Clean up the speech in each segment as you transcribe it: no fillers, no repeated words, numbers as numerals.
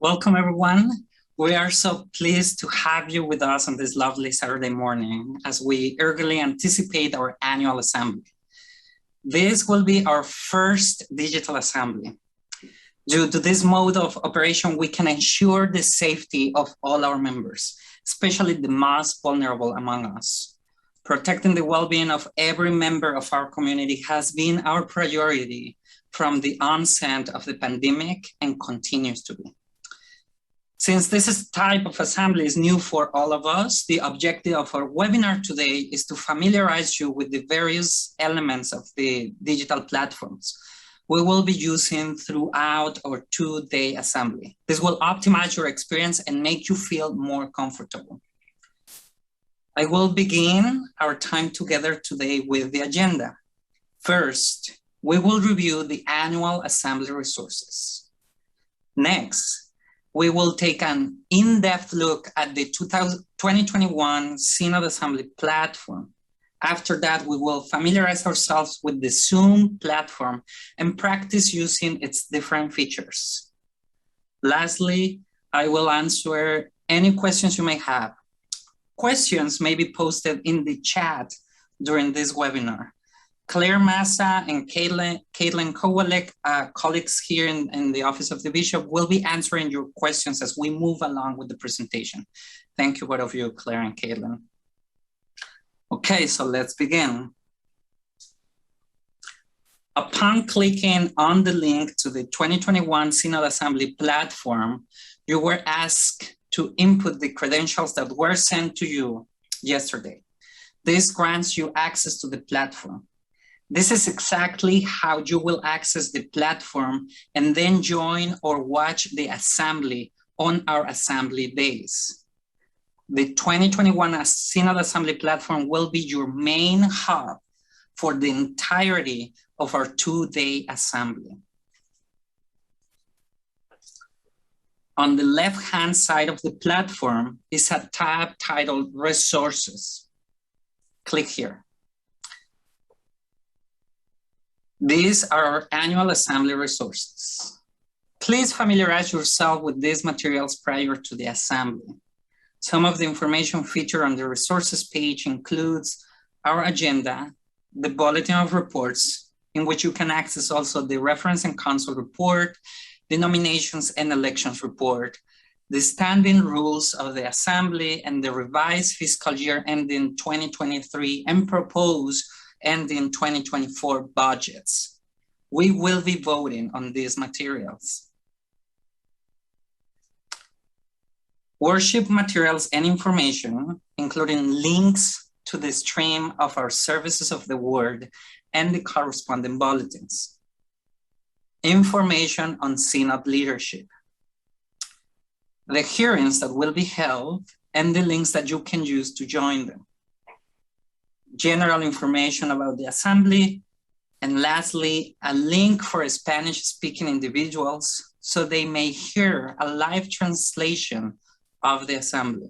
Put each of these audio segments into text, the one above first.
Welcome, everyone. We are so pleased to have you with us on this lovely Saturday morning as we eagerly anticipate our annual assembly. This will be our first digital assembly. Due to this mode of operation, we can ensure the safety of all our members, especially the most vulnerable among us. Protecting the well-being of every member of our community has been our priority from the onset of the pandemic and continues to be. Since this type of assembly is new for all of us, the objective of our webinar today is to familiarize you with the various elements of the digital platforms we will be using throughout our two-day assembly. This will optimize your experience and make you feel more comfortable. I will begin our time together today with the agenda. First, we will review the annual assembly resources. Next, we will take an in-depth look at the 2021 Synod Assembly platform. After that, we will familiarize ourselves with the Zoom platform and practice using its different features. Lastly, I will answer any questions you may have. Questions may be posted in the chat during this webinar. Claire Massa and Caitlin Kowalek, colleagues here in the Office of the Bishop, will be answering your questions as we move along with the presentation. Thank you, both of you, Claire and Caitlin. Okay, so let's begin. Upon clicking on the link to the 2021 Synod Assembly platform, you were asked to input the credentials that were sent to you yesterday. This grants you access to the platform. This is exactly how you will access the platform and then join or watch the assembly on our assembly days. The 2021 Synod Assembly platform will be your main hub for the entirety of our two-day assembly. On the left-hand side of the platform is a tab titled Resources. Click here. These are our annual assembly resources. Please familiarize yourself with these materials prior to the assembly. Some of the information featured on the resources page includes our agenda, the bulletin of reports, in which you can access also the reference and council report, the nominations and elections report, the standing rules of the assembly, and the revised fiscal year ending 2023 and proposed ending 2024 budgets. We will be voting on these materials. Worship materials and information, including links to the stream of our services of the word and the corresponding bulletins. Information on Synod leadership. The hearings that will be held and the links that you can use to join them. General information about the assembly. And lastly, a link for Spanish-speaking individuals so they may hear a live translation of the assembly.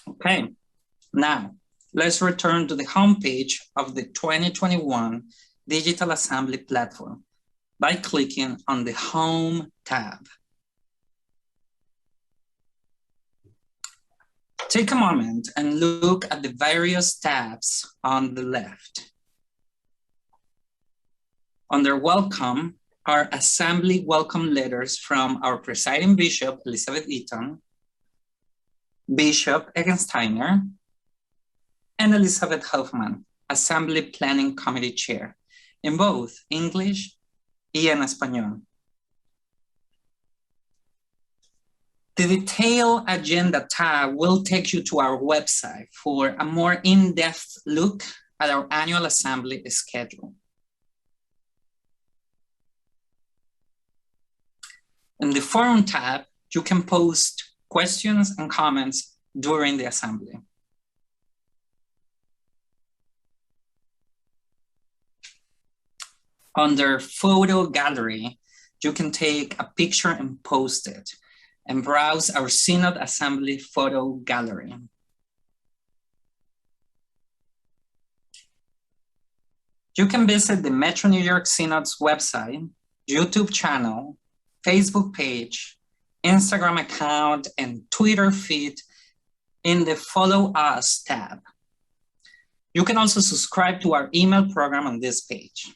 Okay, now let's return to the homepage of the 2021 Digital Assembly platform by clicking on the Home tab. Take a moment and look at the various tabs on the left. Under Welcome are assembly welcome letters from our presiding bishop, Elizabeth Eaton, Bishop Egensteiner, and Elizabeth Hoffman, Assembly Planning Committee Chair, in both English y en español. The detailed agenda tab will take you to our website for a more in-depth look at our annual assembly schedule. In the Forum tab, you can post questions and comments during the assembly. Under Photo Gallery, you can take a picture and post it, and browse our Synod Assembly photo gallery. You can visit the Metro New York Synod's website, YouTube channel, Facebook page, Instagram account, and Twitter feed in the Follow Us tab. You can also subscribe to our email program on this page.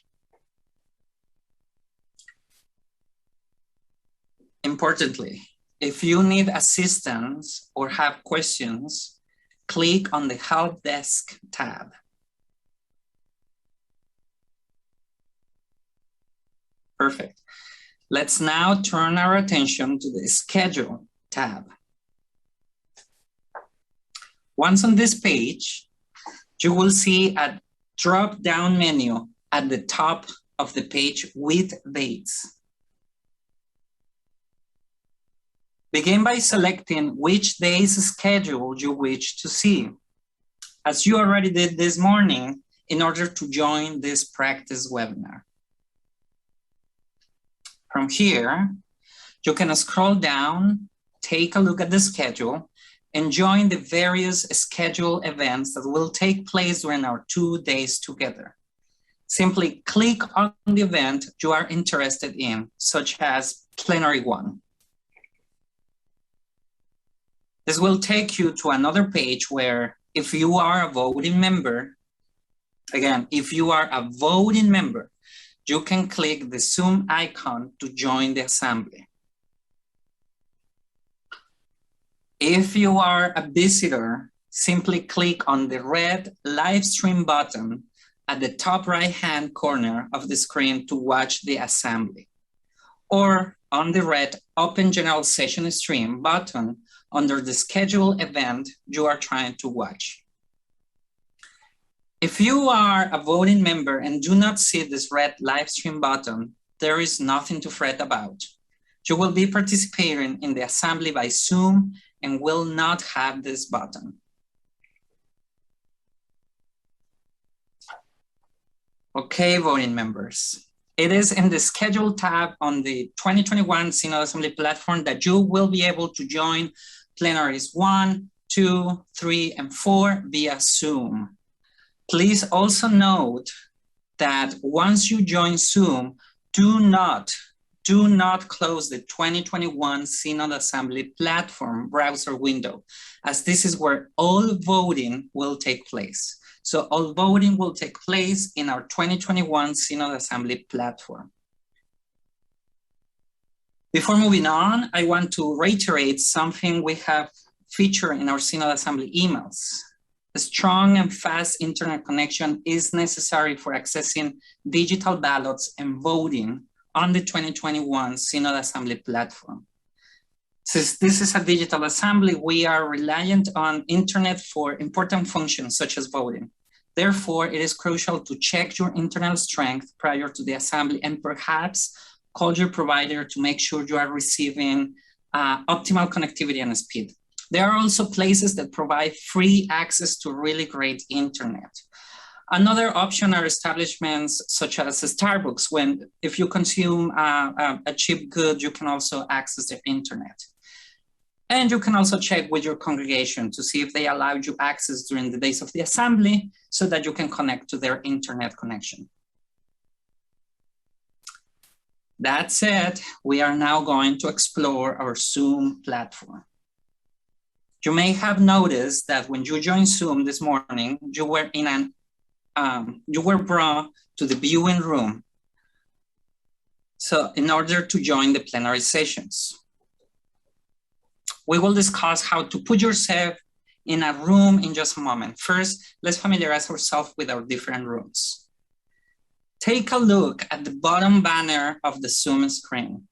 Importantly, if you need assistance or have questions, click on the Help Desk tab. Perfect. Let's now turn our attention to the Schedule tab. Once on this page, you will see a drop-down menu at the top of the page with dates. Begin by selecting which day's schedule you wish to see, as you already did this morning in order to join this practice webinar. From here, you can scroll down, take a look at the schedule, and join the various scheduled events that will take place during our 2 days together. Simply click on the event you are interested in, such as Plenary 1. This will take you to another page where, if you are a voting member, again, if you are a voting member, you can click the Zoom icon to join the assembly. If you are a visitor, simply click on the red live stream button at the top right-hand corner of the screen to watch the assembly, or on the red Open General Session Stream button under the scheduled event you are trying to watch. If you are a voting member and do not see this red live stream button, there is nothing to fret about. You will be participating in the assembly by Zoom and will not have this button. Okay, voting members. It is in the Schedule tab on the 2021 Synod Assembly platform that you will be able to join plenaries 1, 2, 3, and 4 via Zoom. Please also note that once you join Zoom, do not close the 2021 Synod Assembly platform browser window, as this is where all voting will take place. So all voting will take place in our 2021 Synod Assembly platform. Before moving on, I want to reiterate something we have featured in our Synod Assembly emails. A strong and fast internet connection is necessary for accessing digital ballots and voting on the 2021 Synod Assembly platform. Since this is a digital assembly, we are reliant on internet for important functions such as voting. Therefore, it is crucial to check your internet strength prior to the assembly and perhaps call your provider to make sure you are receiving optimal connectivity and speed. There are also places that provide free access to really great internet. Another option are establishments such as Starbucks, if you consume a cheap good, you can also access the internet. And you can also check with your congregation to see if they allow you access during the days of the assembly so that you can connect to their internet connection. That said, we are now going to explore our Zoom platform. You may have noticed that when you joined Zoom this morning, you were brought to the viewing room. So in order to join the plenary sessions, we will discuss how to put yourself in a room in just a moment. First, let's familiarize ourselves with our different rooms. Take a look at the bottom banner of the Zoom screen.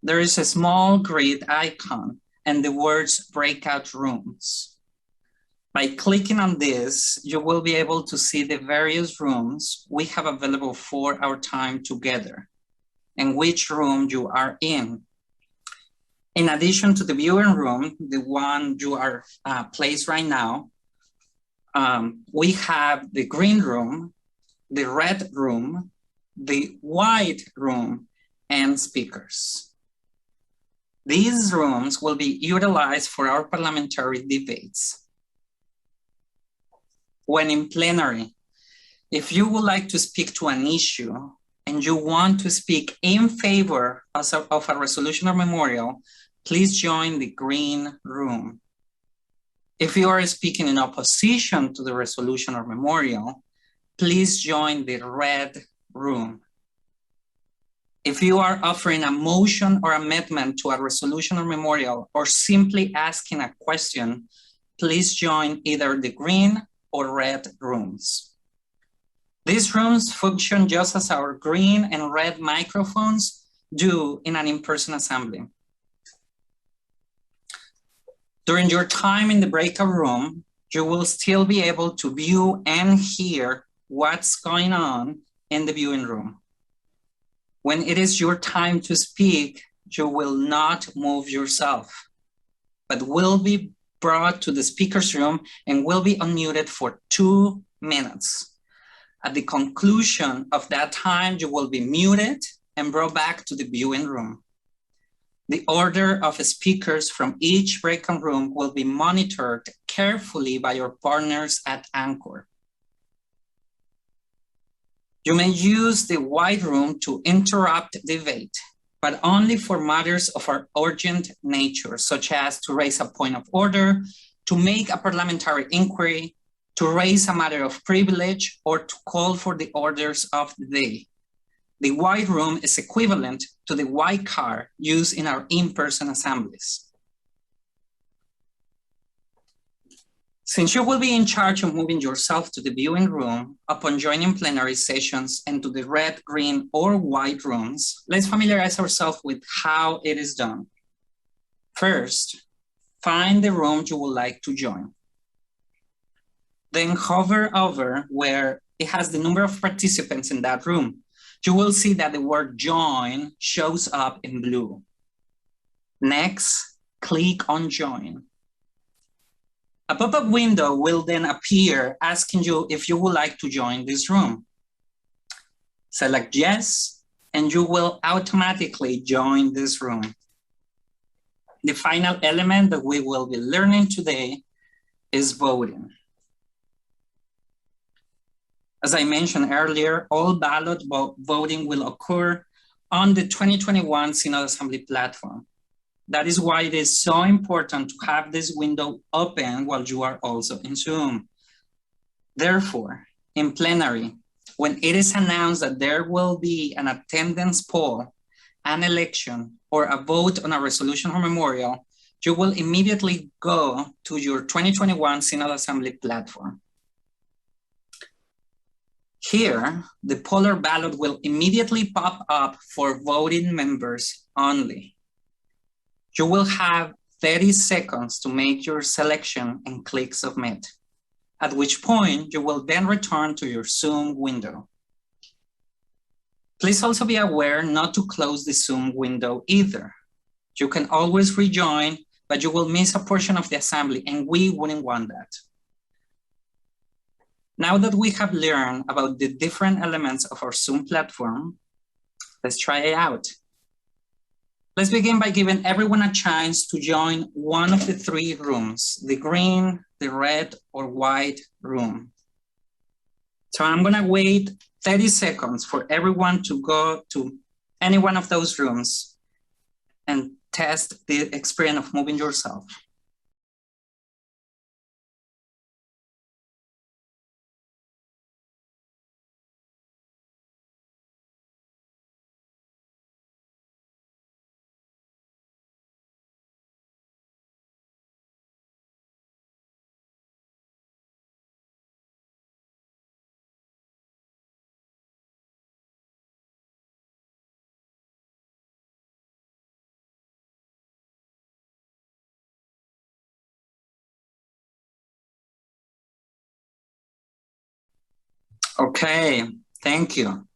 There is a small grid icon and the words breakout rooms. By clicking on this, you will be able to see the various rooms we have available for our time together and which room you are in. In addition to the viewing room, the one you are placed right now, we have the green room, the red room, the white room, and speakers. These rooms will be utilized for our parliamentary debates. When in plenary, if you would like to speak to an issue and and you want to speak in favor of a resolution or memorial, please join the green room. If you are speaking in opposition to the resolution or memorial, please join the red room. If you are offering a motion or amendment to a resolution or memorial, or simply asking a question, please join either the green or red rooms. These rooms function just as our green and red microphones do in an in-person assembly. During your time in the breakout room, you will still be able to view and hear what's going on in the viewing room. When it is your time to speak, you will not move yourself, but will be brought to the speaker's room and will be unmuted for 2 minutes. At the conclusion of that time, you will be muted and brought back to the viewing room. The order of speakers from each breakout room will be monitored carefully by your partners at Anchor. You may use the white room to interrupt debate, but only for matters of an urgent nature, such as to raise a point of order, to make a parliamentary inquiry, to raise a matter of privilege, or to call for the orders of the day. The white room is equivalent to the white car used in our in-person assemblies. Since you will be in charge of moving yourself to the viewing room upon joining plenary sessions and to the red, green, or white rooms, let's familiarize ourselves with how it is done. First, find the room you would like to join. Then hover over where it has the number of participants in that room. You will see that the word join shows up in blue. Next, click on join. A pop-up window will then appear asking you if you would like to join this room. Select yes, and you will automatically join this room. The final element that we will be learning today is voting. As I mentioned earlier, all ballot voting will occur on the 2021 Synod Assembly platform. That is why it is so important to have this window open while you are also in Zoom. Therefore, in plenary, when it is announced that there will be an attendance poll, an election, or a vote on a resolution or memorial, you will immediately go to your 2021 Synod Assembly platform. Here, the polar ballot will immediately pop up for voting members only. You will have 30 seconds to make your selection and click submit, at which point you will then return to your Zoom window. Please also be aware not to close the Zoom window either. You can always rejoin, but you will miss a portion of the assembly, and we wouldn't want that. Now that we have learned about the different elements of our Zoom platform, let's try it out. Let's begin by giving everyone a chance to join one of the 3 rooms, the green, the red, or white room. So I'm gonna wait 30 seconds for everyone to go to any one of those rooms and test the experience of moving yourself. Okay, thank you.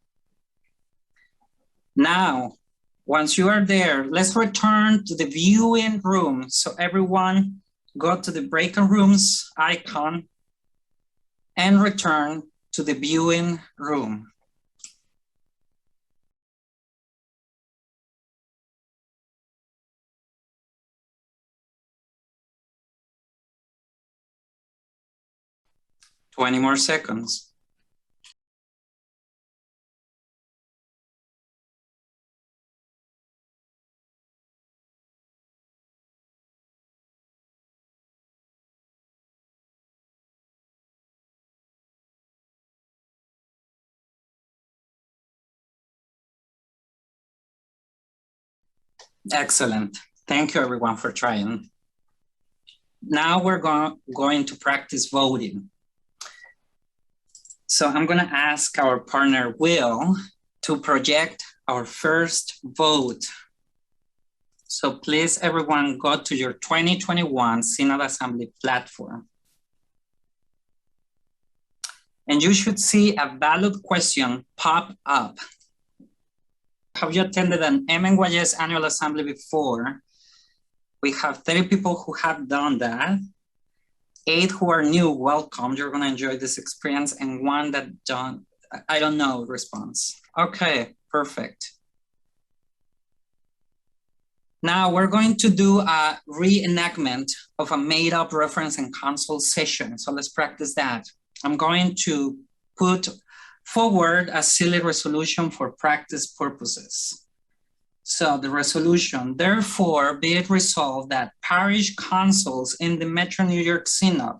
Now, once you are there, let's return to the viewing room. So everyone go to the breakout rooms icon and return to the viewing room. Twenty more seconds. Excellent. Thank you everyone for trying. Now we're going to practice voting. So I'm going to ask our partner, Will, to project our first vote. So please, everyone, go to your 2021 Synod Assembly platform. And you should see a valid question pop up. Have you attended an MNYS annual assembly before? We have 30 people who have done that. 8 who are new, welcome. You're gonna enjoy this experience. And 1 that I don't know response. Okay, perfect. Now we're going to do a reenactment of a made up reference and consult session. So let's practice that. I'm going to put forward a silly resolution for practice purposes. So the resolution, therefore, be it resolved that parish councils in the Metro New York Synod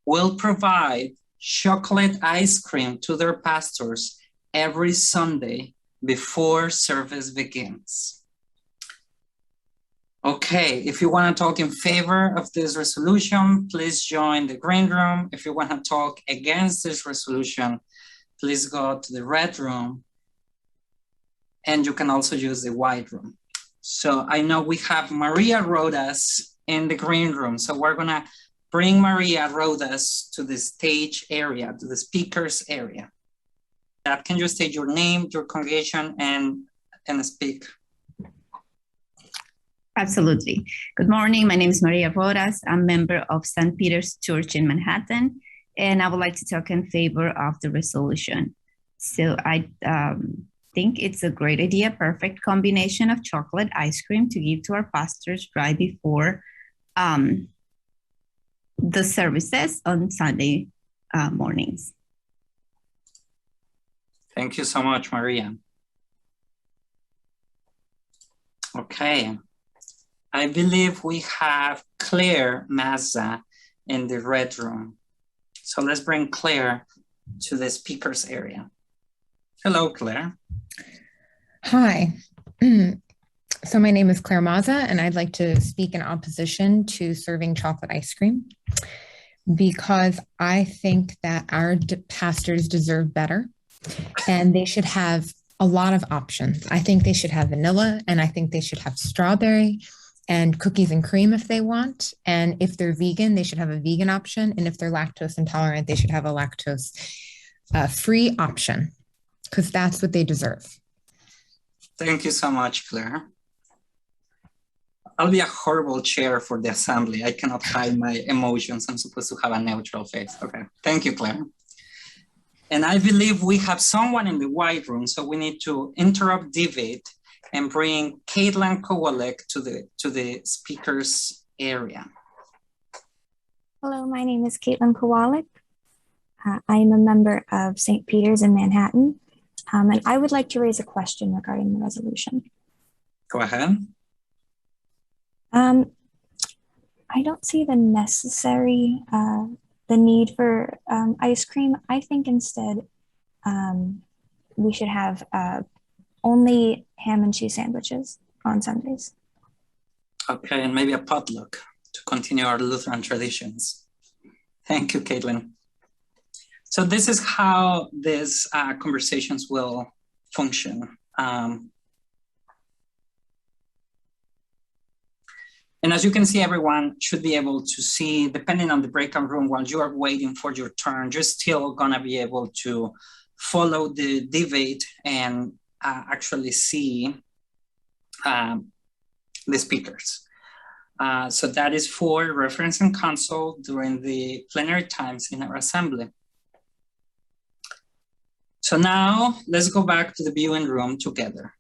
will provide chocolate ice cream to their pastors every Sunday before service begins. Okay, if you want to talk in favor of this resolution, please join the green room. If you want to talk against this resolution, please go to the red room. And you can also use the white room. So I know we have Maria Rodas in the green room. So we're gonna bring Maria Rodas to the stage area, to the speakers area. Can you state your name, your congregation, and speak? Absolutely. Good morning. My name is Maria Rodas. I'm a member of St. Peter's Church in Manhattan, and I would like to talk in favor of the resolution. So I think it's a great idea, perfect combination of chocolate ice cream to give to our pastors right before the services on Sunday mornings. Thank you so much, Maria. Okay. I believe we have Claire Mazza in the red room. So let's bring Claire to the speakers area. Hello, Claire. Hi. So my name is Claire Mazza, and I'd like to speak in opposition to serving chocolate ice cream because I think that our pastors deserve better and they should have a lot of options. I think they should have vanilla, and I think they should have strawberry and cookies and cream if they want. And if they're vegan, they should have a vegan option. And if they're lactose intolerant, they should have a lactose free option, because that's what they deserve. Thank you so much, Claire. I'll be a horrible chair for the assembly. I cannot hide my emotions. I'm supposed to have a neutral face. Okay, thank you, Claire. And I believe we have someone in the white room, so we need to interrupt debate and bring Caitlin Kowalek to the speakers area. Hello, my name is Caitlin Kowalek. I am a member of St. Peter's in Manhattan, and I would like to raise a question regarding the resolution. Go ahead. I don't see the necessary, the need for ice cream. I think instead we should have only ham and cheese sandwiches on Sundays. Okay, and maybe a potluck to continue our Lutheran traditions. Thank you, Caitlin. So this is how these conversations will function. And as you can see, everyone should be able to see, depending on the breakout room, while you are waiting for your turn, you're still gonna be able to follow the debate and actually see the speakers. So that is for reference and consult during the plenary times in our assembly. So now let's go back to the viewing room together.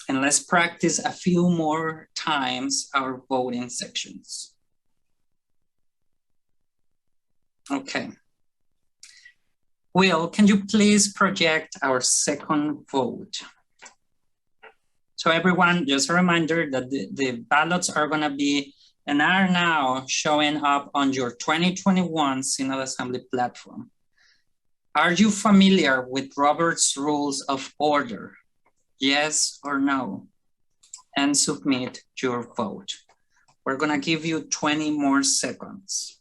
And let's practice a few more times our voting sections. Okay. Will, can you please project our second vote? So everyone, just a reminder that the ballots are gonna be and are now showing up on your 2021 Synod Assembly platform. Are you familiar with Robert's Rules of Order? Yes or no? and submit your vote. We're gonna give you 20 more seconds.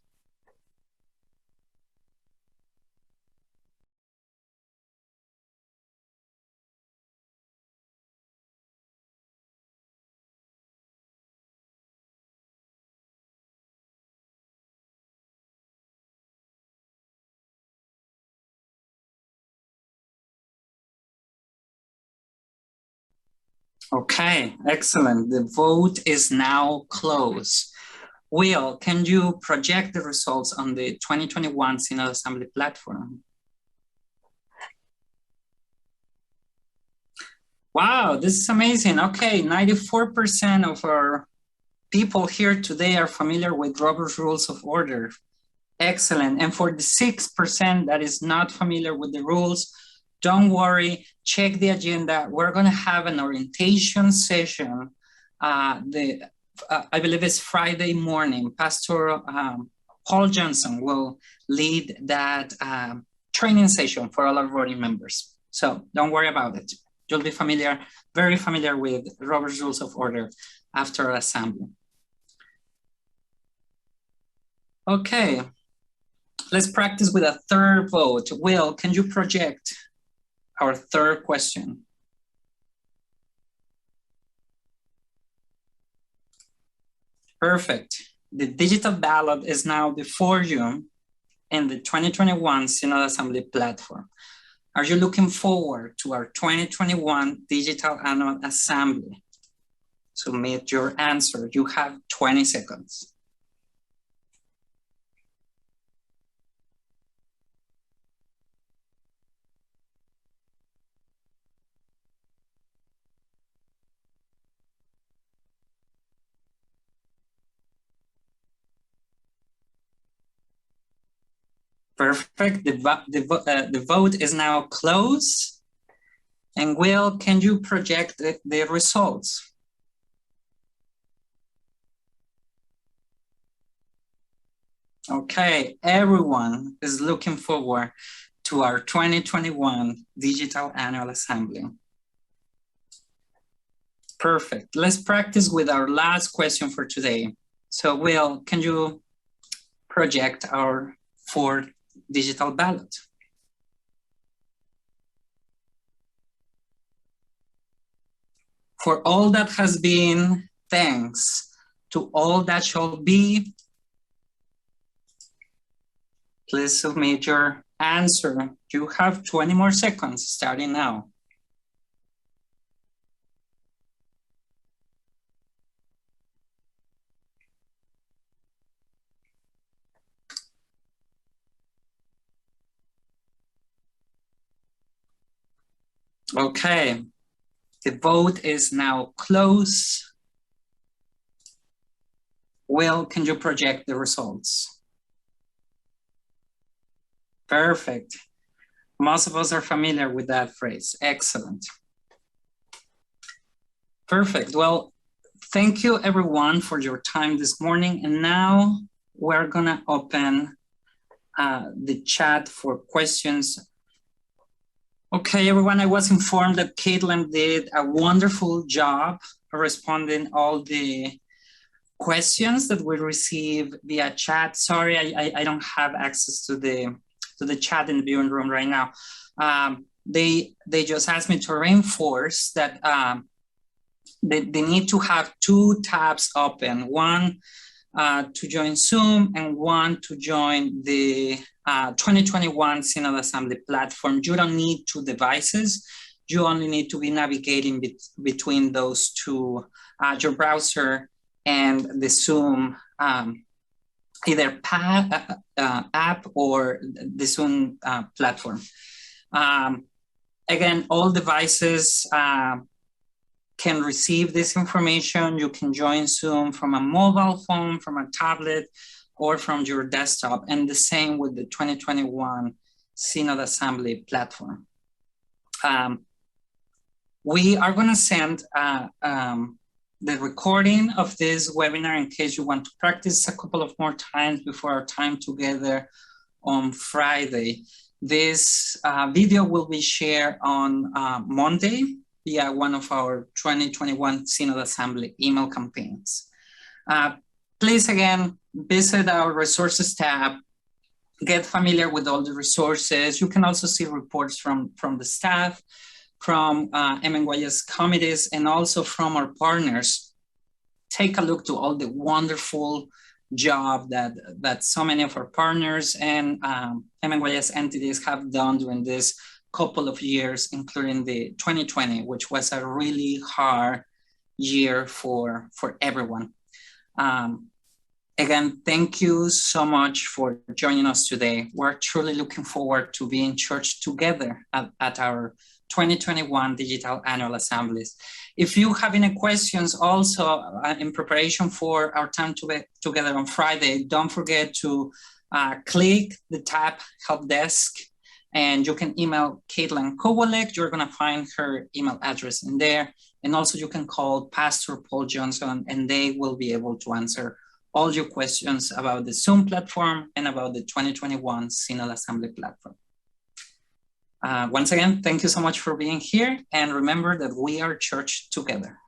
Okay, excellent. The vote is now closed. Will, can you project the results on the 2021 Synod Assembly platform? Wow, this is amazing. Okay, 94% of our people here today are familiar with Robert's Rules of Order. Excellent. And for the 6% that is not familiar with the rules, don't worry, check the agenda. We're gonna have an orientation session. I believe it's Friday morning. Pastor Paul Johnson will lead that training session for all our voting members. So don't worry about it. You'll be familiar, very familiar with Robert's Rules of Order after assembly. Okay, let's practice with a third vote. Will, can you project our third question? Perfect. The digital ballot is now before you in the 2021 Synod Assembly platform. Are you looking forward to our 2021 Digital Annual Assembly? Submit your answer. You have 20 seconds. Perfect. The vote is now closed. And Will, can you project the results? Okay, everyone is looking forward to our 2021 Digital Annual Assembly. Perfect. Let's practice with our last question for today. So Will, can you project our fourth digital ballot? For all that has been, thanks to all that shall be. Please submit your answer. You have 20 more seconds starting now. Okay, the vote is now closed. Will, can you project the results? Perfect. Most of us are familiar with that phrase. Excellent. Perfect. Well, thank you everyone for your time this morning. And now we're gonna open the chat for questions. Okay, everyone, I was informed that Caitlin did a wonderful job responding all the questions that we received via chat. Sorry, I don't have access to the chat in the viewing room right now. They just asked me to reinforce that they need to have two tabs open, one to join Zoom and one to join the 2021 Synod Assembly platform. You don't need two devices. You only need to be navigating between those two, your browser and the Zoom either app or the Zoom platform. Again, all devices can receive this information. You can join Zoom from a mobile phone, from a tablet, or from your desktop, and the same with the 2021 Synod Assembly platform. We are gonna send the recording of this webinar in case you want to practice a couple of more times before our time together on Friday. This video will be shared on Monday, via one of our 2021 Synod Assembly email campaigns. Please, again, visit our resources tab, get familiar with all the resources. You can also see reports from the staff, from MNYS committees, and also from our partners. Take a look to all the wonderful job that so many of our partners and MNYS entities have done during this couple of years, including the 2020, which was a really hard year for everyone. Again, thank you so much for joining us today. We're truly looking forward to being church together at our 2021 Digital Annual Assemblies. If you have any questions also in preparation for our time together on Friday, don't forget to click the tab Help Desk, and you can email Caitlin Kowalek. You're gonna find her email address in there. And also you can call Pastor Paul Johnson, and they will be able to answer all your questions about the Zoom platform and about the 2021 Synod Assembly platform. Once again, thank you so much for being here. And remember that we are church together.